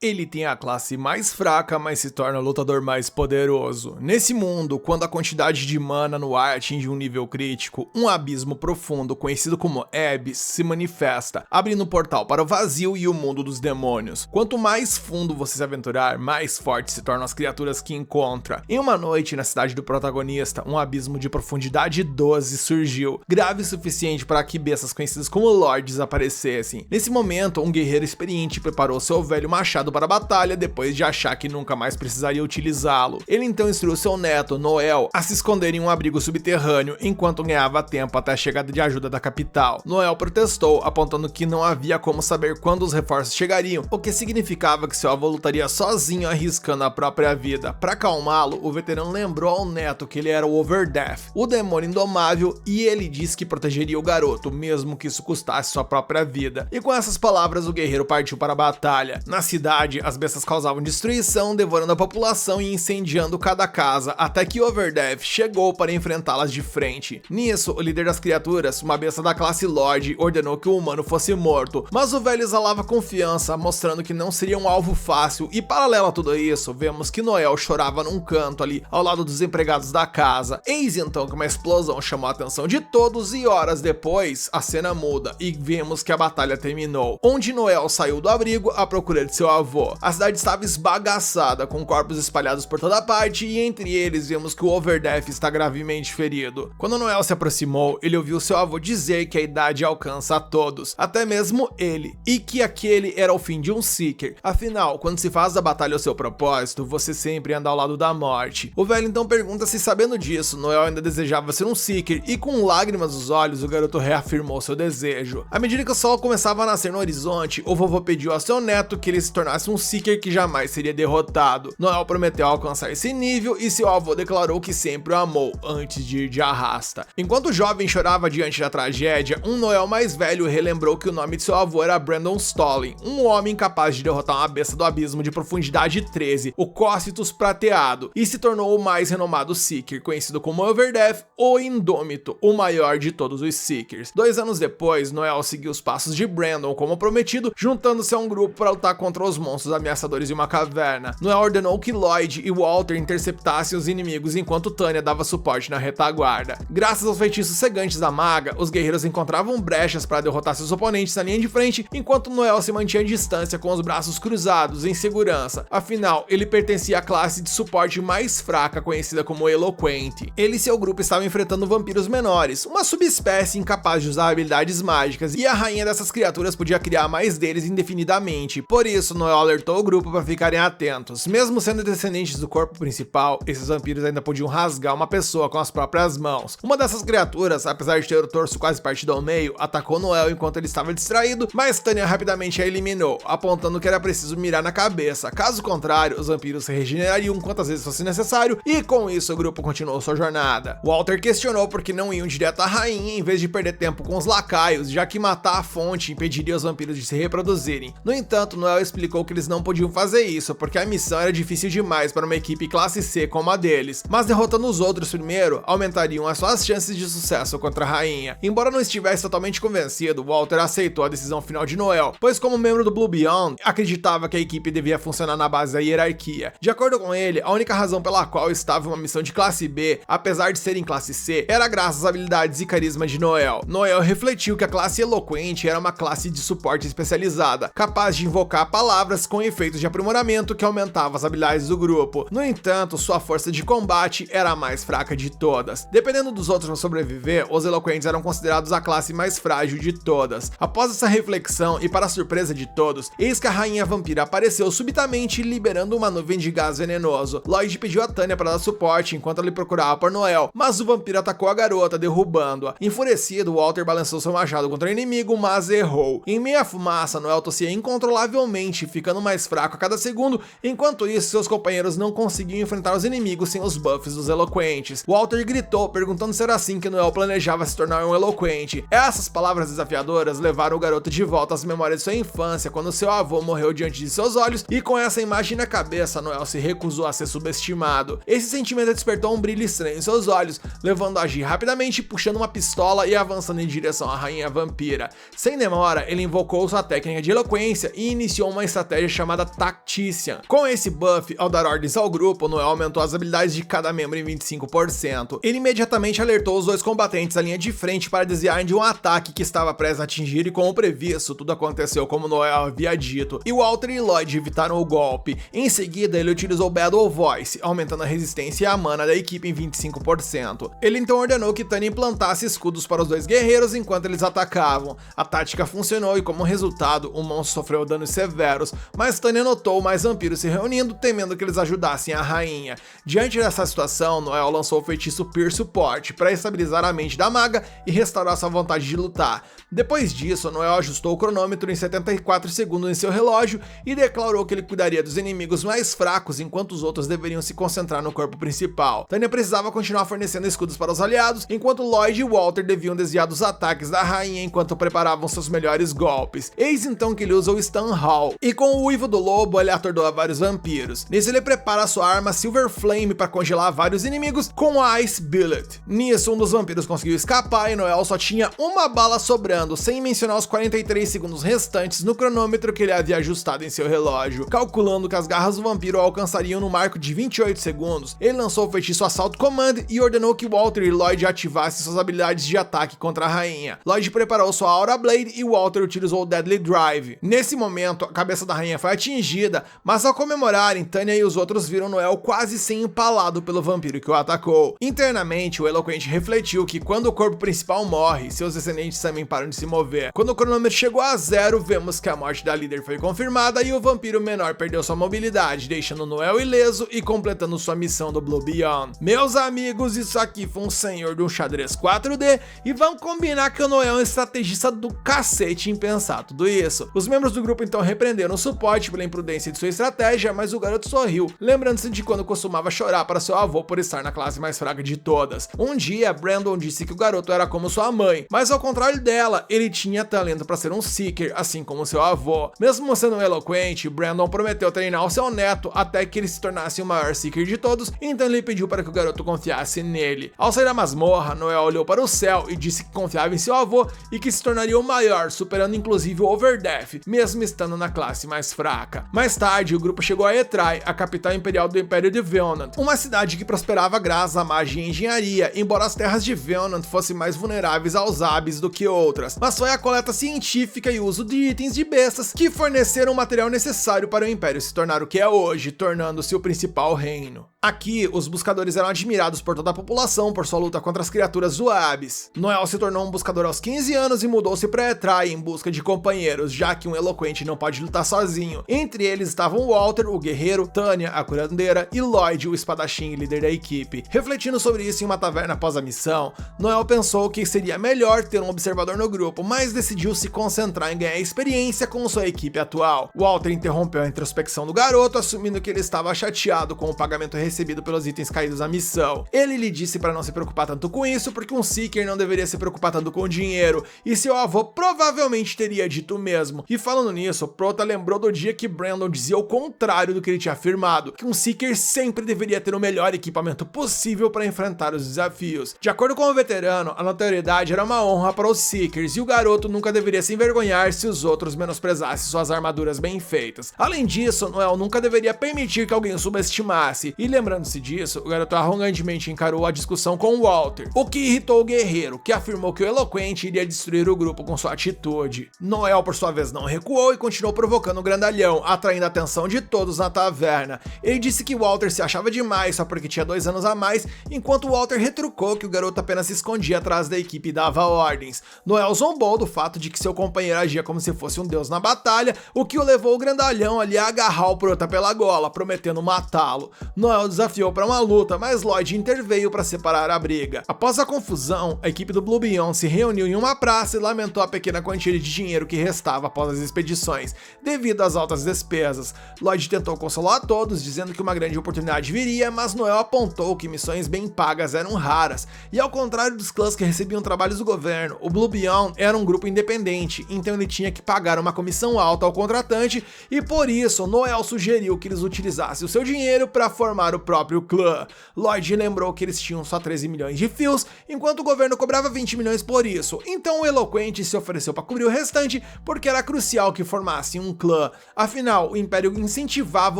Ele tem a classe mais fraca, mas se torna o lutador mais poderoso. Nesse mundo, quando a quantidade de mana no ar atinge um nível crítico, um abismo profundo, conhecido como Abyss, se manifesta, abrindo um portal para o vazio e o mundo dos demônios. Quanto mais fundo você se aventurar, mais fortes se tornam as criaturas que encontra. Em uma noite, na cidade do protagonista, um abismo de profundidade 12 surgiu, grave o suficiente para que bestas conhecidas como Lords aparecessem. Nesse momento, um guerreiro experiente preparou seu velho machado para a batalha depois de achar que nunca mais precisaria utilizá-lo. Ele então instruiu seu neto, Noel, a se esconder em um abrigo subterrâneo enquanto ganhava tempo até a chegada de ajuda da capital. Noel protestou, apontando que não havia como saber quando os reforços chegariam, o que significava que seu avô lutaria sozinho, arriscando a própria vida. Para acalmá-lo, o veterano lembrou ao neto que ele era o Overdeath, o demônio indomável, e ele disse que protegeria o garoto, mesmo que isso custasse sua própria vida. E com essas palavras, o guerreiro partiu para a batalha. Na cidade, as bestas causavam destruição, devorando a população e incendiando cada casa, até que Overdeath chegou para enfrentá-las de frente. Nisso, o líder das criaturas, uma besta da classe Lord, ordenou que o humano fosse morto, mas o velho exalava confiança, mostrando que não seria um alvo fácil, e paralelo a tudo isso, vemos que Noel chorava num canto ali, ao lado dos empregados da casa. Eis então que uma explosão chamou a atenção de todos e horas depois, a cena muda e vemos que a batalha terminou, onde Noel saiu do abrigo à procura de seu avô. A cidade estava esbagaçada, com corpos espalhados por toda parte, e entre eles vemos que o Overdeath está gravemente ferido. Quando Noel se aproximou, ele ouviu seu avô dizer que a idade alcança a todos, até mesmo ele, e que aquele era o fim de um Seeker. Afinal, quando se faz da batalha o seu propósito, você sempre anda ao lado da morte. O velho então pergunta se, sabendo disso, Noel ainda desejava ser um Seeker, e com lágrimas nos olhos, o garoto reafirmou seu desejo. À medida que o sol começava a nascer no horizonte, o vovô pediu a seu neto que ele se tornasse um Seeker que jamais seria derrotado. Noel prometeu alcançar esse nível e seu avô declarou que sempre o amou antes de ir de arrasta. Enquanto o jovem chorava diante da tragédia, um Noel mais velho relembrou que o nome de seu avô era Brandon Stolin, um homem capaz de derrotar uma besta do abismo de profundidade 13, o Cocytus prateado, e se tornou o mais renomado Seeker, conhecido como Overdeath ou Indômito, o maior de todos os Seekers. 2 anos depois, Noel seguiu os passos de Brandon como prometido, juntando-se a um grupo para lutar contra os monstros ameaçadores em uma caverna. Noel ordenou que Lloyd e Walter interceptassem os inimigos enquanto Tanya dava suporte na retaguarda. Graças aos feitiços cegantes da maga, os guerreiros encontravam brechas para derrotar seus oponentes na linha de frente, enquanto Noel se mantinha à distância com os braços cruzados, em segurança. Afinal, ele pertencia à classe de suporte mais fraca, conhecida como Eloquente. Ele e seu grupo estavam enfrentando vampiros menores, uma subespécie incapaz de usar habilidades mágicas, e a rainha dessas criaturas podia criar mais deles indefinidamente. Por isso, Noel alertou o grupo para ficarem atentos. Mesmo sendo descendentes do corpo principal, esses vampiros ainda podiam rasgar uma pessoa com as próprias mãos. Uma dessas criaturas, apesar de ter o torso quase partido ao meio, atacou Noel enquanto ele estava distraído, mas Tanya rapidamente a eliminou, apontando que era preciso mirar na cabeça. Caso contrário, os vampiros se regenerariam quantas vezes fosse necessário, e com isso o grupo continuou sua jornada. Walter questionou por que não iam direto à rainha em vez de perder tempo com os lacaios, já que matar a fonte impediria os vampiros de se reproduzirem. No entanto, Noel explicou que eles não podiam fazer isso, porque a missão era difícil demais para uma equipe classe C como a deles, mas derrotando os outros primeiro, aumentariam as suas chances de sucesso contra a rainha. Embora não estivesse totalmente convencido, Walter aceitou a decisão final de Noel, pois como membro do Blue Beyond, acreditava que a equipe devia funcionar na base da hierarquia. De acordo com ele, a única razão pela qual estava em uma missão de classe B, apesar de ser em classe C, era graças às habilidades e carisma de Noel. Noel refletiu que a classe Eloquente era uma classe de suporte especializada, capaz de invocar palavras com efeitos de aprimoramento que aumentavam as habilidades do grupo. No entanto, sua força de combate era a mais fraca de todas. Dependendo dos outros para sobreviver, os Eloquentes eram considerados a classe mais frágil de todas. Após essa reflexão, e para a surpresa de todos, eis que a rainha vampira apareceu subitamente, liberando uma nuvem de gás venenoso. Lloyd pediu a Tanya para dar suporte enquanto ele procurava por Noel, mas o vampiro atacou a garota, derrubando-a. Enfurecido, Walter balançou seu machado contra o inimigo, mas errou. Em meio à fumaça, Noel tossia incontrolavelmente, ficando mais fraco a cada segundo. Enquanto isso, seus companheiros não conseguiam enfrentar os inimigos sem os buffs dos Eloquentes. Walter gritou, perguntando se era assim que Noel planejava se tornar um Eloquente. Essas palavras desafiadoras levaram o garoto de volta às memórias de sua infância, quando seu avô morreu diante de seus olhos, e com essa imagem na cabeça, Noel se recusou a ser subestimado. Esse sentimento despertou um brilho estranho em seus olhos, levando a agir rapidamente, puxando uma pistola e avançando em direção à rainha vampira. Sem demora, ele invocou sua técnica de eloquência e iniciou uma estratégia estratégia chamada Tactician. Com esse buff, ao dar ordens ao grupo, Noel aumentou as habilidades de cada membro em 25%. Ele imediatamente alertou os dois combatentes à linha de frente para desviarem de um ataque que estava prestes a atingir e, como previsto, tudo aconteceu como Noel havia dito, e Walter e Lloyd evitaram o golpe. Em seguida, ele utilizou Battle Voice, aumentando a resistência e a mana da equipe em 25%. Ele então ordenou que Tanya implantasse escudos para os dois guerreiros enquanto eles atacavam. A tática funcionou e, como resultado, o monstro sofreu danos severos, mas Tanya notou mais vampiros se reunindo, temendo que eles ajudassem a rainha. Diante dessa situação, Noel lançou o feitiço Peer Support para estabilizar a mente da maga e restaurar sua vontade de lutar. Depois disso, Noel ajustou o cronômetro em 74 segundos em seu relógio e declarou que ele cuidaria dos inimigos mais fracos enquanto os outros deveriam se concentrar no corpo principal. Tanya precisava continuar fornecendo escudos para os aliados, enquanto Lloyd e Walter deviam desviar dos ataques da rainha enquanto preparavam seus melhores golpes. Eis então que ele usa o Stun Hall, e com o uivo do lobo ele atordoa vários vampiros. Nisso ele prepara sua arma Silver Flame para congelar vários inimigos com a Ice Bullet. Nisso um dos vampiros conseguiu escapar e Noel só tinha uma bala sobrando, sem mencionar os 43 segundos restantes no cronômetro que ele havia ajustado em seu relógio. Calculando que as garras do vampiro alcançariam no marco de 28 segundos, ele lançou o feitiço Assault Command e ordenou que Walter e Lloyd ativassem suas habilidades de ataque contra a rainha. Lloyd preparou sua Aura Blade e Walter utilizou o Deadly Drive. Nesse momento, a cabeça da rainha foi atingida, mas ao comemorarem, Tanya e os outros viram Noel quase sem empalado pelo vampiro que o atacou. Internamente, o Eloquente refletiu que quando o corpo principal morre, seus descendentes também param de se mover. Quando o cronômetro chegou a 0, vemos que a morte da líder foi confirmada e o vampiro menor perdeu sua mobilidade, deixando Noel ileso e completando sua missão do Blue Beyond. Meus amigos, isso aqui foi um senhor de um xadrez 4D e vamos combinar que o Noel é um estrategista do cacete em pensar tudo isso. Os membros do grupo então repreenderam o suporte pela imprudência de sua estratégia, mas o garoto sorriu, lembrando-se de quando costumava chorar para seu avô por estar na classe mais fraca de todas. Um dia, Brandon disse que o garoto era como sua mãe, mas ao contrário dela, ele tinha talento para ser um Seeker, assim como seu avô. Mesmo sendo eloquente, Brandon prometeu treinar o seu neto até que ele se tornasse o maior Seeker de todos, então ele pediu para que o garoto confiasse nele. Ao sair da masmorra, Noel olhou para o céu e disse que confiava em seu avô e que se tornaria o maior, superando inclusive o Overdeath, mesmo estando na classe mais fraca. Mais tarde, o grupo chegou a Etrai, a capital imperial do Império de Velnant, uma cidade que prosperava graças à magia e engenharia, embora as terras de Velnant fossem mais vulneráveis aos Abis do que outras. Mas foi a coleta científica e o uso de itens de bestas que forneceram o material necessário para o Império se tornar o que é hoje, tornando-se o principal reino. Aqui, os buscadores eram admirados por toda a população por sua luta contra as criaturas do Abis. Noel se tornou um buscador aos 15 anos e mudou-se para Etrai em busca de companheiros, já que um eloquente não pode lutar sozinho. Entre eles estavam Walter, o guerreiro, Tanya, a curandeira, e Lloyd, o espadachim e líder da equipe. Refletindo sobre isso em uma taverna após a missão, Noel pensou que seria melhor ter um observador no grupo, mas decidiu se concentrar em ganhar experiência com sua equipe atual. Walter interrompeu a introspecção do garoto, assumindo que ele estava chateado com o pagamento recebido pelos itens caídos na missão. Ele lhe disse para não se preocupar tanto com isso, porque um Seeker não deveria se preocupar tanto com o dinheiro, e seu avô provavelmente teria dito o mesmo. E falando nisso, Prota lembrou do dia que Brandon dizia o contrário do que ele tinha afirmado, que um Seeker sempre deveria ter o melhor equipamento possível para enfrentar os desafios. De acordo com o veterano, a notoriedade era uma honra para os Seekers, e o garoto nunca deveria se envergonhar se os outros menosprezassem suas armaduras bem feitas. Além disso, Noel nunca deveria permitir que alguém o subestimasse, e lembrando-se disso, o garoto arrogantemente encarou a discussão com Walter, o que irritou o guerreiro, que afirmou que o eloquente iria destruir o grupo com sua atitude. Noel, por sua vez, não recuou e continuou provocando o grandalhão, atraindo a atenção de todos na taverna. Ele disse que Walter se achava demais só porque tinha 2 anos a mais, enquanto Walter retrucou que o garoto apenas se escondia atrás da equipe e dava ordens. Noel zombou do fato de que seu companheiro agia como se fosse um deus na batalha, o que o levou o grandalhão ali a agarrar o Prota pela gola, prometendo matá-lo. Noel desafiou para uma luta, mas Lloyd interveio para separar a briga. Após a confusão, a equipe do Blue Beyond se reuniu em uma praça e lamentou a pequena quantia de dinheiro que restava após as expedições, devido às altas despesas. Lloyd tentou consolar a todos, dizendo que uma grande oportunidade viria, mas Noel apontou que missões bem pagas eram raras, e ao contrário dos clãs que recebiam trabalhos do governo, o Blue Beyond era um grupo independente, então ele tinha que pagar uma comissão alta ao contratante, e por isso Noel sugeriu que eles utilizassem o seu dinheiro para formar o próprio clã. Lloyd lembrou que eles tinham só 13 milhões de fios, enquanto o governo cobrava 20 milhões por isso, então o eloquente se ofereceu para cobrir o restante, porque era crucial que formassem um clã. clã. Afinal, o Império incentivava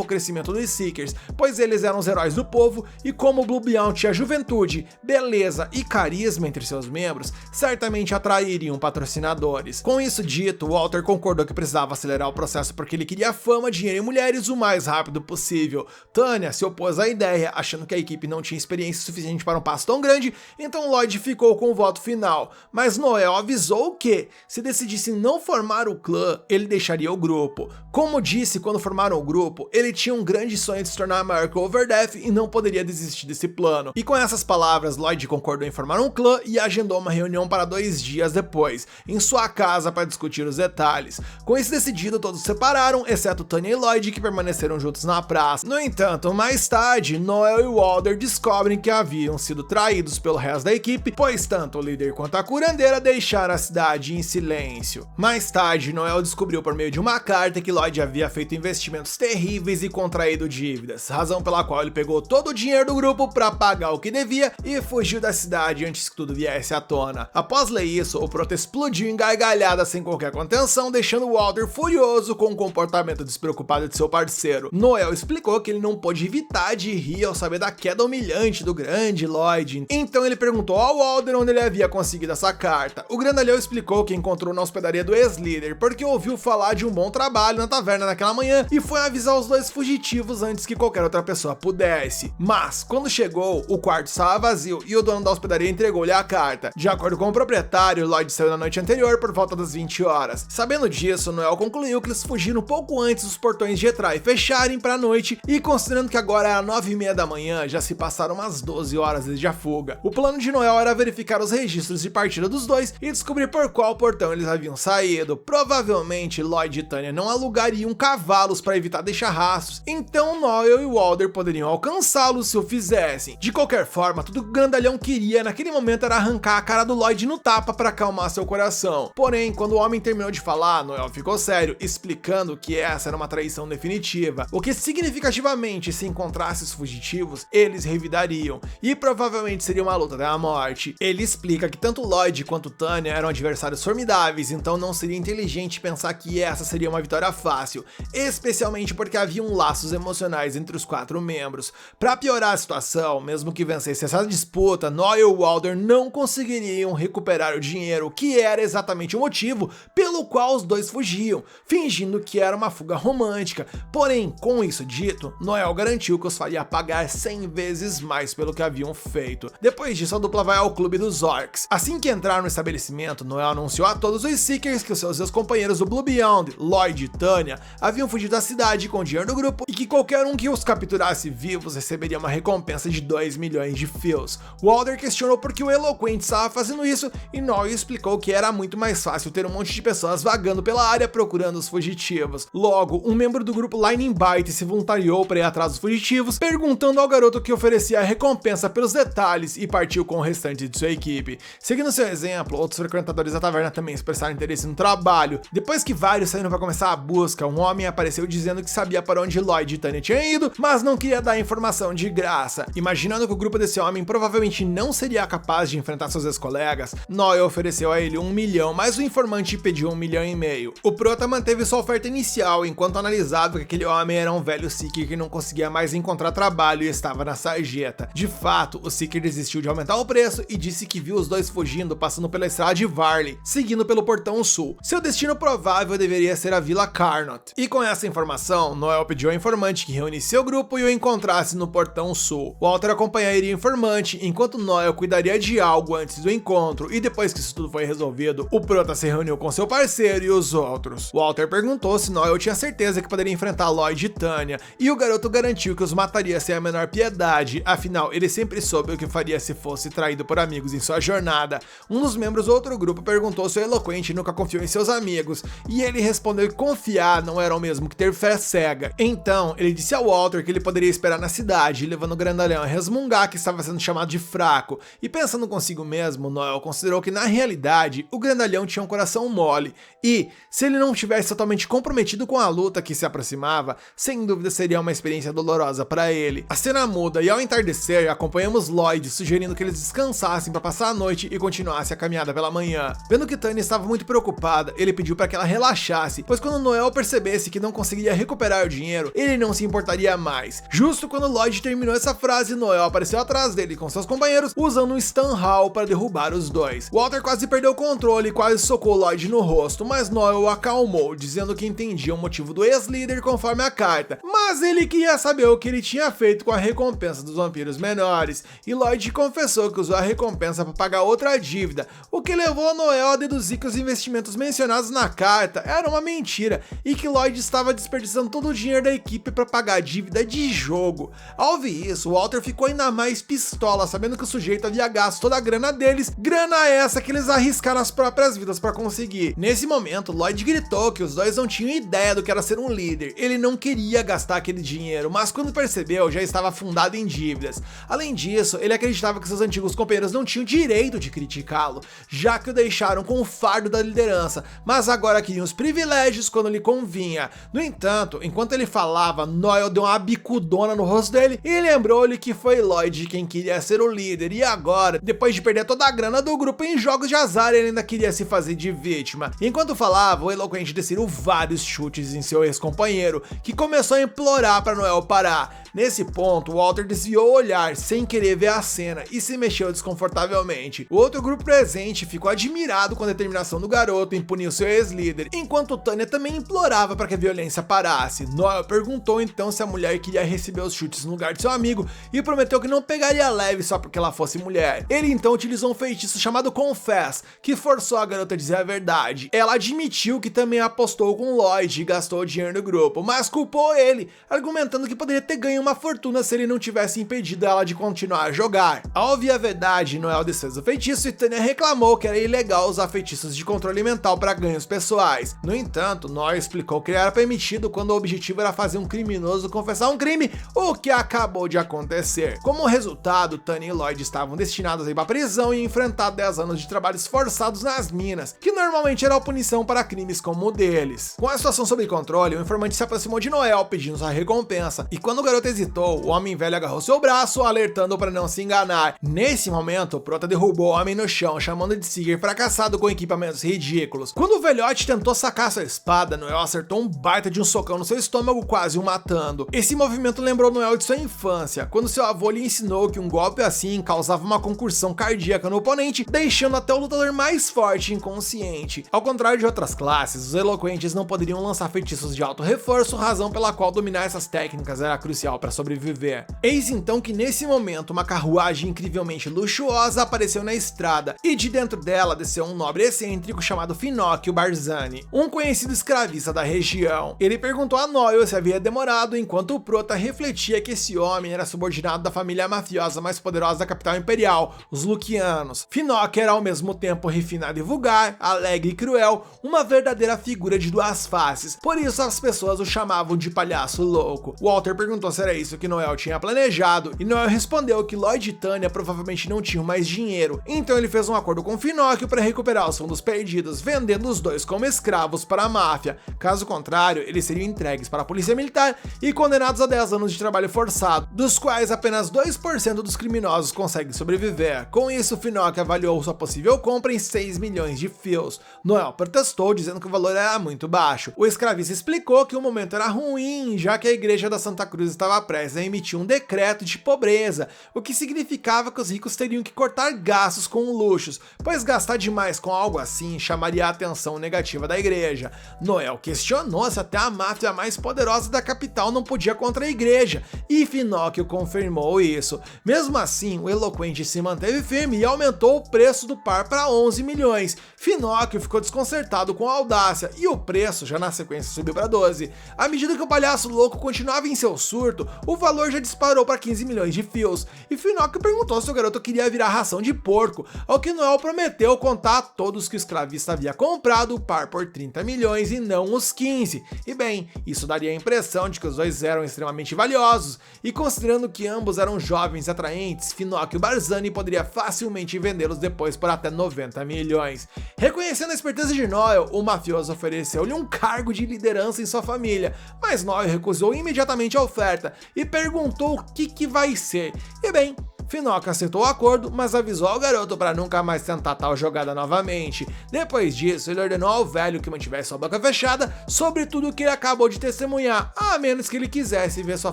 o crescimento dos Seekers, pois eles eram os heróis do povo, e como o Blue Beyond tinha juventude, beleza e carisma entre seus membros, certamente atrairiam patrocinadores. Com isso dito, Walter concordou que precisava acelerar o processo porque ele queria fama, dinheiro e mulheres o mais rápido possível. Tanya se opôs à ideia, achando que a equipe não tinha experiência suficiente para um passo tão grande, então Lloyd ficou com o voto final. Mas Noel avisou que, se decidisse não formar o clã, ele deixaria o grupo. Como disse quando formaram o grupo, ele tinha um grande sonho de se tornar maior que o Overdeath e não poderia desistir desse plano. E com essas palavras, Lloyd concordou em formar um clã e agendou uma reunião para 2 dias depois, em sua casa, para discutir os detalhes. Com isso decidido, todos se separaram, exceto Tanya e Lloyd, que permaneceram juntos na praça. No entanto, mais tarde, Noel e Walter descobrem que haviam sido traídos pelo resto da equipe, pois tanto o líder quanto a curandeira deixaram a cidade em silêncio. Mais tarde, Noel descobriu por meio de uma carta que Lloyd havia feito investimentos terríveis e contraído dívidas, razão pela qual ele pegou todo o dinheiro do grupo para pagar o que devia e fugiu da cidade antes que tudo viesse à tona. Após ler isso, o Prota explodiu em gargalhada sem qualquer contenção, deixando Walter furioso com o comportamento despreocupado de seu parceiro. Noel explicou que ele não pôde evitar de rir ao saber da queda humilhante do grande Lloyd, então ele perguntou ao Walter onde ele havia conseguido essa carta. O grandalhão explicou que encontrou na hospedaria do ex-líder, porque ouviu falar de um bom trabalho na taverna naquela manhã e foi avisar os 2 fugitivos antes que qualquer outra pessoa pudesse. Mas, quando chegou, o quarto estava vazio e o dono da hospedaria entregou-lhe a carta. De acordo com o proprietário, Lloyd saiu na noite anterior por volta das 20 horas. Sabendo disso, Noel concluiu que eles fugiram pouco antes dos portões de Etrai fecharem para a noite e, considerando que agora era 9h30 da manhã, já se passaram umas 12 horas desde a fuga. O plano de Noel era verificar os registros de partida dos 2 e descobrir por qual portão eles haviam saído. Provavelmente Lloyd e Tanya não alugariam cavalos para evitar deixar rastros, então Noel e Walter poderiam alcançá-los se o fizessem. De qualquer forma, tudo que o grandalhão queria naquele momento era arrancar a cara do Lloyd no tapa para acalmar seu coração. Porém, quando o homem terminou de falar, Noel ficou sério, explicando que essa era uma traição definitiva, o que significativamente, se encontrasse os fugitivos, eles revidariam, e provavelmente seria uma luta até a morte. Ele explica que tanto Lloyd quanto Tanya eram adversários formidáveis, então não seria inteligente pensar que essa seria uma vitória fácil, especialmente porque haviam laços emocionais entre os 4 membros. Para piorar a situação, mesmo que vencesse essa disputa, Noel e Walter não conseguiriam recuperar o dinheiro, que era exatamente o motivo pelo qual os 2 fugiam, fingindo que era uma fuga romântica. Porém, com isso dito, Noel garantiu que os faria pagar 100 vezes mais pelo que haviam feito. Depois disso, a dupla vai ao clube dos Orcs. Assim que entraram no estabelecimento, Noel anunciou a todos os Seekers que os seus ex-companheiros do Blue Beyond, Lloyd e Tanya, haviam fugido da cidade com o dinheiro do grupo e que qualquer um que os capturasse vivos receberia uma recompensa de 2 milhões de fios. Walter questionou por que o Eloquente estava fazendo isso e Noel explicou que era muito mais fácil ter um monte de pessoas vagando pela área procurando os fugitivos. Logo, um membro do grupo Lightning Bite se voluntariou para ir atrás dos fugitivos, perguntando ao garoto que oferecia a recompensa pelos detalhes e partiu com o restante de sua equipe. Seguindo seu exemplo, outros frequentadores da taverna também expressaram interesse no trabalho. Depois que vários saíram para começar a busca, um homem apareceu dizendo que sabia para onde Lloyd e Tanya tinham ido, mas não queria dar informação de graça. Imaginando que o grupo desse homem provavelmente não seria capaz de enfrentar seus ex-colegas, Noel ofereceu a ele 1 milhão, mas o informante pediu 1,5 milhão. O Prota manteve sua oferta inicial, enquanto analisava que aquele homem era um velho Seeker que não conseguia mais encontrar trabalho e estava na sarjeta. De fato, o Seeker desistiu de aumentar o preço e disse que viu os 2 fugindo passando pela estrada de Varley, seguindo pelo portão sul. Seu destino provável deveria ser a Vila Carnot. E com essa informação, Noel pediu ao informante que reunisse seu grupo e o encontrasse no portão sul. Walter acompanharia o informante, enquanto Noel cuidaria de algo antes do encontro, e depois que isso tudo foi resolvido, o Prota se reuniu com seu parceiro e os outros. Walter perguntou se Noel tinha certeza que poderia enfrentar Lloyd e Tanya, e o garoto garantiu que os mataria sem a menor piedade, afinal ele sempre soube o que faria se fosse traído por amigos em sua jornada. Um dos membros do outro grupo perguntou se o Eloquente nunca confiou em seus amigos, e ele respondeu que confiar não era o mesmo que ter fé cega. Então, ele disse ao Walter que ele poderia esperar na cidade, levando o grandalhão a resmungar que estava sendo chamado de fraco, e pensando consigo mesmo, Noel considerou que na realidade, o grandalhão tinha um coração mole, e, se ele não estivesse totalmente comprometido com a luta que se aproximava, sem dúvida seria uma experiência dolorosa para ele. A cena muda e ao entardecer, acompanhamos Lloyd sugerindo que eles descansassem para passar a noite e continuasse a caminhada pela manhã. Vendo que Tanya estava muito preocupada, ele pediu para que ela relaxasse, pois quando Noel percebesse que não conseguiria recuperar o dinheiro, ele não se importaria mais. Justo quando Lloyd terminou essa frase, Noel apareceu atrás dele com seus companheiros, usando um stun hall para derrubar os dois. Walter quase perdeu o controle e quase socou Lloyd no rosto, mas Noel o acalmou, dizendo que entendia o motivo do ex-líder conforme a carta, mas ele queria saber o que ele tinha feito com a recompensa dos vampiros menores, e Lloyd confessou que usou a recompensa para pagar outra dívida, o que levou Noel a deduzir que os investimentos mencionados na carta eram uma mentira e que Lloyd estava desperdiçando todo o dinheiro da equipe para pagar a dívida de jogo. Ao ouvir isso, Walter ficou ainda mais pistola, sabendo que o sujeito havia gasto toda a grana deles, grana essa que eles arriscaram as próprias vidas para conseguir. Nesse momento, Lloyd gritou que os dois não tinham ideia do que era ser um líder. Ele não queria gastar aquele dinheiro, mas quando percebeu, já estava afundado em dívidas. Além disso, ele acreditava que seus antigos companheiros não tinham direito de criticá-lo, já que o deixaram com o fardo da liderança, mas agora queriam os privilégios quando lhe convinha. No entanto, enquanto ele falava, Noel deu uma bicudona no rosto dele e lembrou-lhe que foi Lloyd quem queria ser o líder, e agora, depois de perder toda a grana do grupo em jogos de azar, ele ainda queria se fazer de vítima. Enquanto falava, o eloquente desceu vários chutes em seu ex-companheiro, que começou a implorar para Noel parar. Nesse ponto, Walter desviou o olhar sem querer ver a cena e se mexeu desconfortavelmente. O outro grupo presente ficou admirado com a determinação do garoto em punir o seu ex-líder, enquanto Tanya também implorava para que a violência parasse. Noel perguntou então se a mulher queria receber os chutes no lugar de seu amigo e prometeu que não pegaria leve só porque ela fosse mulher. Ele então utilizou um feitiço chamado Confess, que forçou a garota a dizer a verdade. Ela admitiu que também apostou com Lloyd e gastou o dinheiro do grupo, mas culpou ele, argumentando que poderia ter ganho uma fortuna se ele não tivesse impedido ela de continuar a jogar. Ao ouvir a verdade, Noel desfez o feitiço e Tanya reclamou que era ilegal usar feitiços de controle mental para ganhos pessoais. No entanto, Noel explicou que era permitido quando o objetivo era fazer um criminoso confessar um crime, o que acabou de acontecer. Como resultado, Tanya e Lloyd estavam destinados a ir para a prisão e enfrentar 10 anos de trabalhos forçados nas minas, que normalmente era a punição para crimes como o deles. Com a situação sob controle, o informante se aproximou de Noel pedindo sua recompensa, e quando o garoto hesitou, o homem velho agarrou seu braço, alertando para não se enganar. Nesse momento, o prota derrubou o homem no chão, chamando de Seeger fracassado com equipamentos ridículos. Quando o velhote tentou sacar sua espada, Noel acertou um baita de um socão no seu estômago, quase o matando. Esse movimento lembrou Noel de sua infância, quando seu avô lhe ensinou que um golpe assim causava uma concussão cardíaca no oponente, deixando até o lutador mais forte inconsciente. Ao contrário de outras classes, os eloquentes não poderiam lançar feitiços de alto reforço, razão pela qual dominar essas técnicas era crucial para sobreviver. Eis então que nesse momento uma carruagem incrivelmente luxuosa apareceu na estrada, e de dentro dela desceu um nobre excêntrico chamado Finocchio Barzani, um conhecido escravista da região. Ele perguntou a Noel se havia demorado, enquanto o prota refletia que esse homem era subordinado da família mafiosa mais poderosa da capital imperial, os Lucianos. Finocchio era ao mesmo tempo refinado e vulgar, alegre e cruel, uma verdadeira figura de duas faces, por isso as pessoas o chamavam de palhaço louco. Walter perguntou se era isso que Noel tinha planejado, e Noel respondeu que Lloyd e Tanya provavelmente não tinham mais dinheiro, então ele fez um acordo com Finocchio para recuperar os fundos perdidos, vendendo os dois como escravos para a máfia. Caso contrário, eles seriam entregues para a polícia militar e condenados a 10 anos de trabalho forçado, dos quais apenas 2% dos criminosos conseguem sobreviver. Com isso, Finocchio avaliou sua possível compra em 6 milhões de fios. Noel protestou, dizendo que o valor era muito baixo. O escravista explicou que o momento era ruim, já que a igreja da Santa Cruz estava prestes a emitir um decreto de pobreza, o que significava que os ricos teriam que cortar gastos com luxos, pois gastar demais com algo assim chamaria a atenção negativa da igreja. Noel questionou se até a máfia mais poderosa da capital não podia contra a igreja, e Finocchio confirmou isso. Mesmo assim, o eloquente se manteve firme e aumentou o preço do par para 11 milhões. Finocchio ficou desconcertado com a audácia, e o preço já na sequência subiu para 12. À medida que o palhaço louco continuava em seu surto, o valor já disparou para 15 milhões de fios, e Finocchio perguntou se o garoto queria virar ração de porco, ao que Noel prometeu contar a todos que o escravista havia comprado o par por 30 milhões e não os 15. E bem, isso daria a impressão de que os dois eram extremamente valiosos, e considerando que ambos eram jovens e atraentes, Finocchio Barzani poderia facilmente vendê-los depois por até 90 milhões. Reconhecendo a esperteza de Noel, o mafioso ofereceu-lhe um cargo de liderança em sua família, mas Noel recusou imediatamente a oferta e perguntou o que vai ser. E bem, Finoc aceitou o acordo, mas avisou ao garoto para nunca mais tentar tal jogada novamente. Depois disso, ele ordenou ao velho que mantivesse sua boca fechada sobre tudo o que ele acabou de testemunhar, a menos que ele quisesse ver sua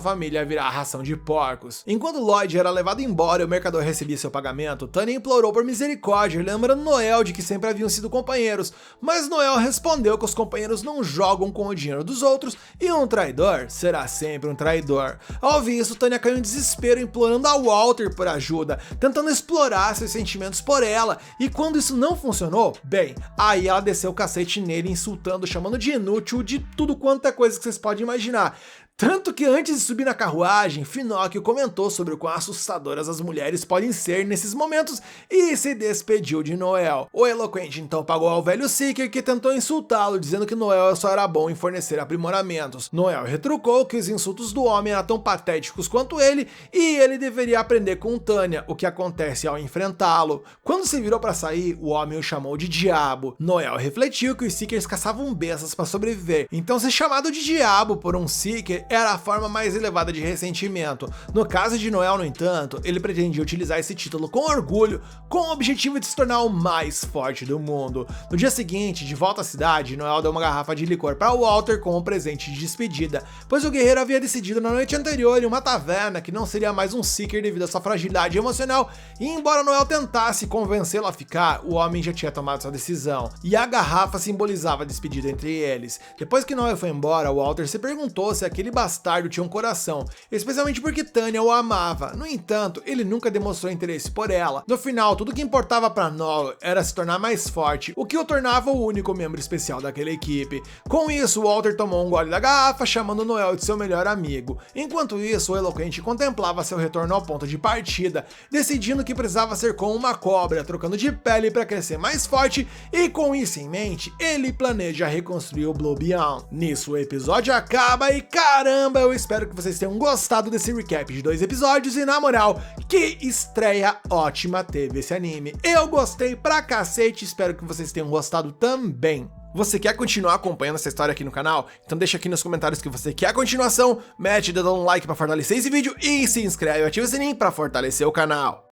família virar ração de porcos. Enquanto Lloyd era levado embora e o mercador recebia seu pagamento, Tanya implorou por misericórdia, lembrando Noel de que sempre haviam sido companheiros, mas Noel respondeu que os companheiros não jogam com o dinheiro dos outros e um traidor será sempre um traidor. Ao ouvir isso, Tanya caiu em desespero, implorando a Walter por ajuda, tentando explorar seus sentimentos por ela, e quando isso não funcionou, bem, aí ela desceu o cacete nele, insultando, chamando de inútil, de tudo quanto é coisa que vocês podem imaginar. Tanto que antes de subir na carruagem, Finóquio comentou sobre o quão assustadoras as mulheres podem ser nesses momentos e se despediu de Noel. O eloquente então pagou ao velho Seeker, que tentou insultá-lo, dizendo que Noel só era bom em fornecer aprimoramentos. Noel retrucou que os insultos do homem eram tão patéticos quanto ele e ele deveria aprender com Tanya, o que acontece ao enfrentá-lo. Quando se virou para sair, o homem o chamou de diabo. Noel refletiu que os Seekers caçavam bestas para sobreviver, então ser chamado de diabo por um Seeker era a forma mais elevada de ressentimento. No caso de Noel, no entanto, ele pretendia utilizar esse título com orgulho, com o objetivo de se tornar o mais forte do mundo. No dia seguinte, de volta à cidade, Noel deu uma garrafa de licor para Walter como um presente de despedida, pois o guerreiro havia decidido na noite anterior em uma taverna que não seria mais um Seeker devido à sua fragilidade emocional, e embora Noel tentasse convencê-lo a ficar, o homem já tinha tomado sua decisão, e a garrafa simbolizava a despedida entre eles. Depois que Noel foi embora, Walter se perguntou se aquele bastardo tinha um coração, especialmente porque Tanya o amava. No entanto, ele nunca demonstrou interesse por ela. No final, tudo que importava para Noel era se tornar mais forte, o que o tornava o único membro especial daquela equipe. Com isso, Walter tomou um gole da garrafa, chamando Noel de seu melhor amigo. Enquanto isso, o eloquente contemplava seu retorno ao ponto de partida, decidindo que precisava ser como uma cobra, trocando de pele para crescer mais forte, e com isso em mente, ele planeja reconstruir o Blue Beyond. Nisso, o episódio acaba e caramba, eu espero que vocês tenham gostado desse recap de 2 episódios e, na moral, que estreia ótima teve esse anime. Eu gostei pra cacete, espero que vocês tenham gostado também. Você quer continuar acompanhando essa história aqui no canal? Então deixa aqui nos comentários que você quer a continuação, mete o dedo no like pra fortalecer esse vídeo e se inscreve e ativa o sininho pra fortalecer o canal.